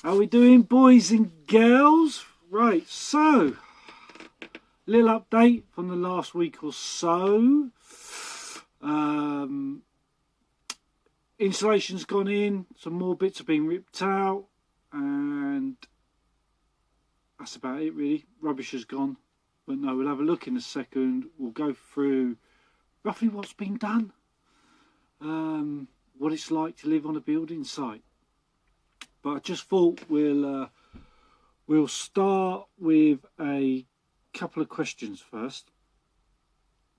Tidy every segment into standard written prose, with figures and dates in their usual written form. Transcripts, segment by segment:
How we doing, boys and girls? Right, so little update from the last week or so. Insulation's gone in, some more bits have been ripped out, and that's about it really. Rubbish has gone, but no, we'll have a look in a second. We'll go through roughly what's been done, what it's like to live on a building site. But I just thought we'll start with a couple of questions first.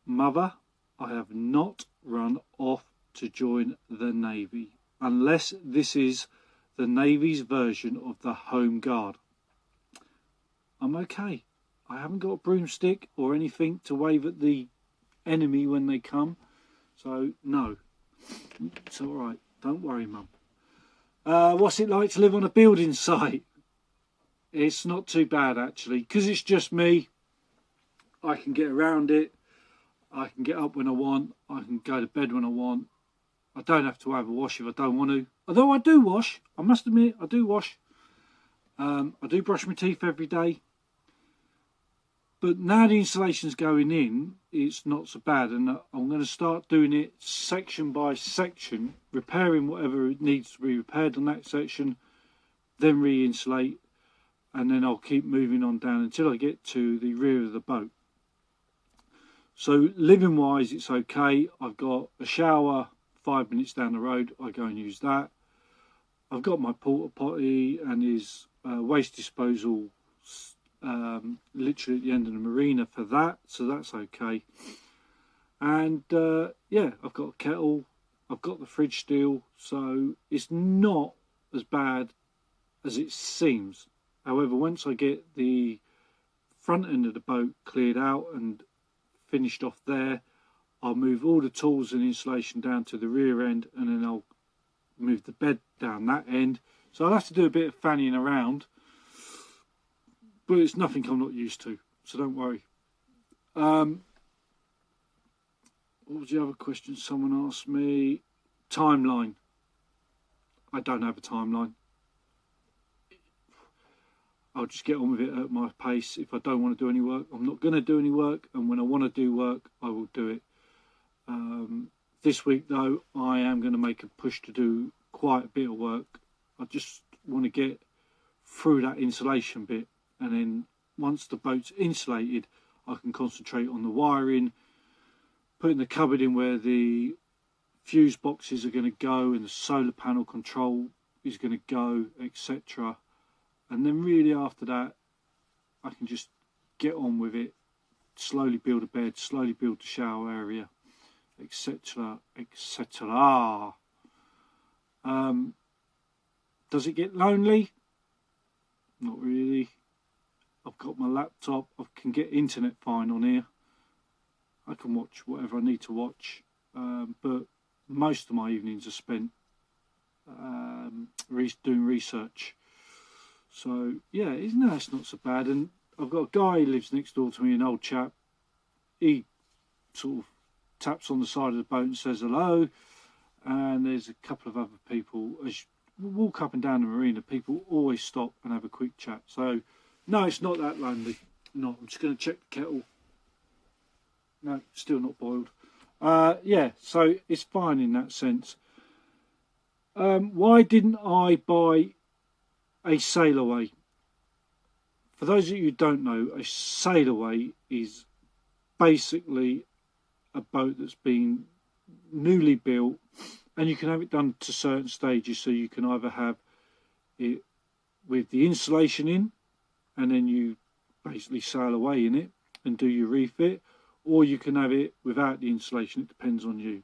Mother, I have not run off to join the Navy, unless this is the Navy's version of the Home Guard. I'm okay. I haven't got a broomstick or anything to wave at the enemy when they come. So, no. It's all right. Don't worry, Mum. What's it like to live on a building site? It's not too bad, actually, because it's just me. I can get around it. I can get up when I want. I can go to bed when I want. I don't have to have a wash if I don't want to. Although I do wash. I must admit, I do wash. I do brush my teeth every day. But now the insulation's going in, it's not so bad. And I'm going to start doing it section by section, repairing whatever needs to be repaired on that section, then re-insulate, and then I'll keep moving on down until I get to the rear of the boat. So living wise, it's okay. I've got a shower 5 minutes down the road. I go and use that. I've got my porta potty and his waste disposal literally at the end of the marina for that, so that's okay. And yeah, I've got a kettle, I've got the fridge still, so it's not as bad as it seems. However, once I get the front end of the boat cleared out and finished off there, I'll move all the tools and insulation down to the rear end, and then I'll move the bed down that end. So I'll have to do a bit of fanning around, but it's nothing I'm not used to, so don't worry. What was the other question someone asked me? Timeline. I don't have a timeline. I'll just get on with it at my pace. If I don't want to do any work, I'm not going to do any work, and when I want to do work, I will do it. This week, though, I am going to make a push to do quite a bit of work. I just want to get through that insulation bit, and then once the boat's insulated, I can concentrate on the wiring, putting the cupboard in where the fuse boxes are going to go and the solar panel control is going to go, etc. And then really after that, I can just get on with it, slowly build a bed, slowly build the shower area, etc, etc. Does it get lonely? Not really. I've got my laptop, I can get internet fine on here. I can watch whatever I need to watch, but most of my evenings are spent doing research. So yeah, it's not so bad. And I've got a guy who lives next door to me, an old chap. He sort of taps on the side of the boat and says hello, and there's a couple of other people. As you walk up and down the marina, people always stop and have a quick chat. So no, it's not that lonely. No, I'm just going to check the kettle. No, still not boiled. Yeah, so it's fine in that sense. Why didn't I buy a sail away? For those of you who don't know, a sail away is basically a boat that's been newly built, and you can have it done to certain stages. So you can either have it with the insulation in, and then you basically sail away in it and do your refit, or you can have it without the insulation. It depends on you.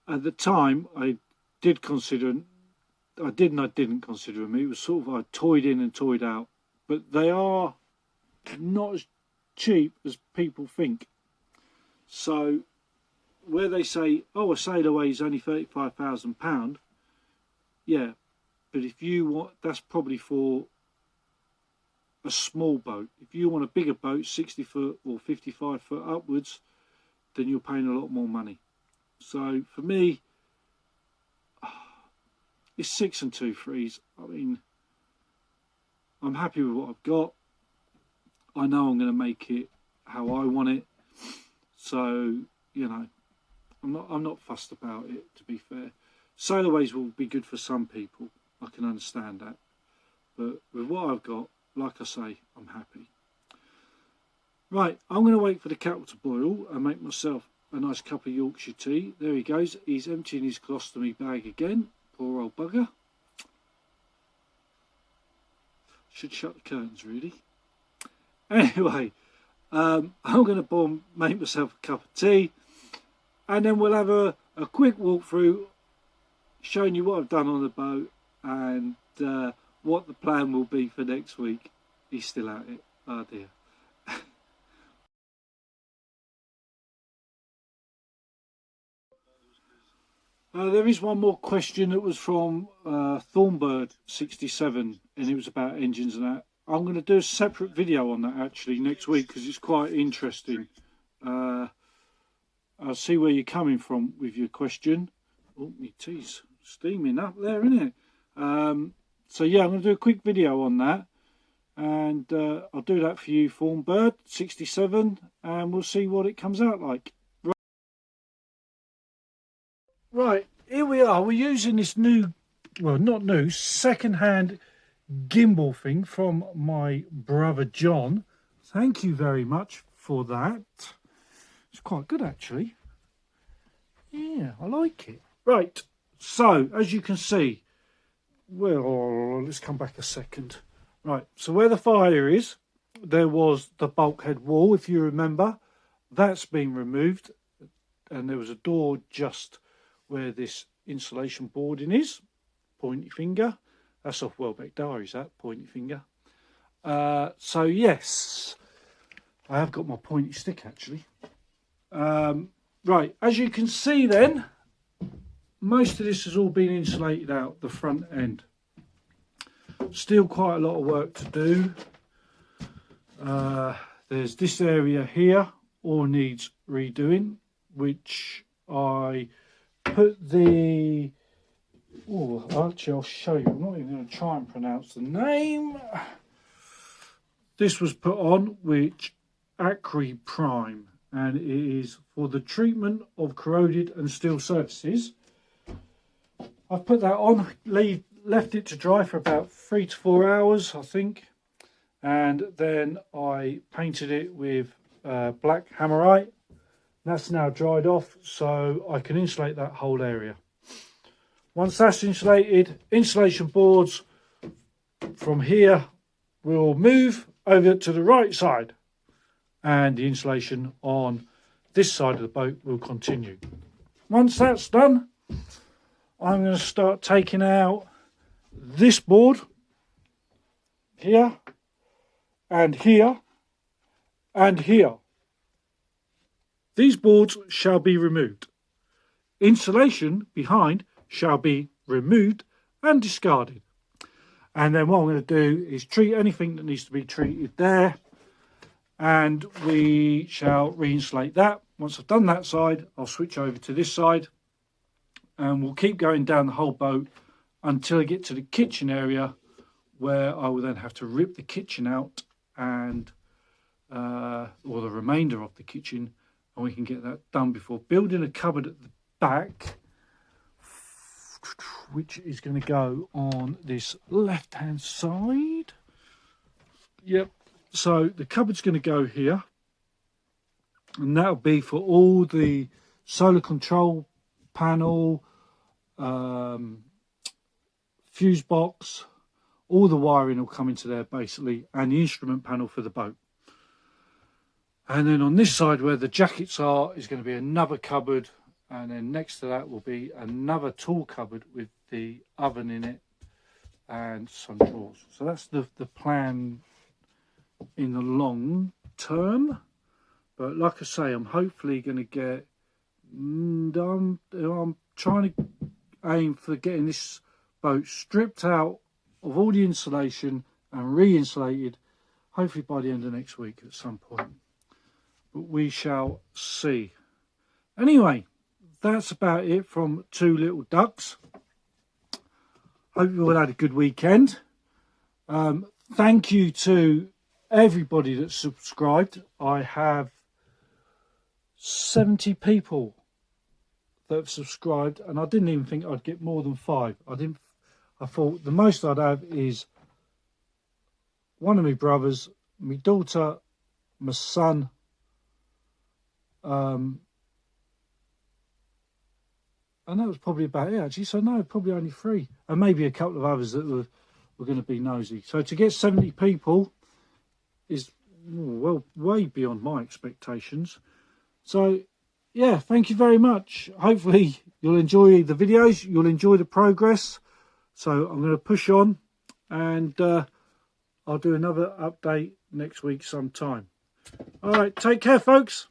At the time, I did consider, I did and I didn't consider them. It was sort of I toyed in and toyed out, but they are not as cheap as people think. So where they say, oh, a sail away is only £35,000, yeah, but if you want, that's probably for a small boat. If you want a bigger boat, 60 foot or 55 foot upwards, then you're paying a lot more money. So for me, it's 6 2/3. I mean, I'm happy with what I've got. I know I'm going to make it how I want it. So, you know, I'm not fussed about it, to be fair. Sailorways will be good for some people. I can understand that. But with what I've got, like I say, I'm happy. Right, I'm going to wait for the kettle to boil and make myself a nice cup of Yorkshire tea. There he goes. He's emptying his colostomy bag again. Poor old bugger. Should shut the curtains, really. Anyway, I'm going to make myself a cup of tea, and then we'll have a quick walk through showing you what I've done on the boat and what the plan will be for next week. He's still at it. Oh dear. There is one more question that was from Thornbird67, and it was about engines and that. I'm going to do a separate video on that actually next week because it's quite interesting. I'll see where you're coming from with your question. Oh, my tea's steaming up there, isn't it? So yeah, I'm going to do a quick video on that, and I'll do that for you, Thornbird67, and we'll see what it comes out like. Right, here we are. We're using this new, well, not new, second-hand gimbal thing from my brother John. Thank you very much for that. It's quite good, actually. Yeah, I like it. Right, so as you can see, well, let's come back a second. Right, so where the fire is, there was the bulkhead wall, if you remember. That's been removed, and there was a door just where this insulation boarding is. Pointy finger. That's off Welbeck Diaries, that pointy finger. So yes, I have got my pointy stick actually. Right, as you can see then, most of this has all been insulated out the front end. Still quite a lot of work to do. There's this area here, all needs redoing, which I put the, oh, actually I'll show you. I'm not even going to try and pronounce the name. This was put on, which Acre Prime, and it is for the treatment of corroded and steel surfaces. I've put that on, left it to dry for about 3 to 4 hours, I think, and then I painted it with black hammerite. That's now dried off, so I can insulate that whole area. Once that's insulated, insulation boards from here will move over to the right side, and the insulation on this side of the boat will continue. Once that's done, I'm going to start taking out this board here and here and here. These boards shall be removed. Insulation behind shall be removed and discarded. And then what I'm going to do is treat anything that needs to be treated there, and we shall re-insulate that. Once I've done that side, I'll switch over to this side, and we'll keep going down the whole boat until I get to the kitchen area, where I will then have to rip the kitchen out and or the remainder of the kitchen, and we can get that done before building a cupboard at the back, which is going to go on this left hand side. Yep, so the cupboard's going to go here, and that'll be for all the solar control panel, fuse box, all the wiring will come into there basically, and the instrument panel for the boat. And then on this side where the jackets are is going to be another cupboard, and then next to that will be another tool cupboard with the oven in it and some drawers. So that's the plan in the long term. But like I say, I'm hopefully going to get done. I'm trying to aim for getting this boat stripped out of all the insulation and re-insulated, hopefully by the end of next week at some point. But we shall see. Anyway, that's about it from Two Little Ducks. Hope you all had a good weekend. Thank you to everybody that subscribed. I have 70 people that have subscribed, and I didn't even think I'd get more than 5. I thought the most I'd have is one of my brothers, my daughter, my son, and that was probably about it actually. So no, probably only 3, and maybe a couple of others that were going to be nosy. So to get 70 people is, well, way beyond my expectations. So yeah, thank you very much. Hopefully you'll enjoy the videos, you'll enjoy the progress. So I'm going to push on, and I'll do another update next week sometime. All right, take care, folks.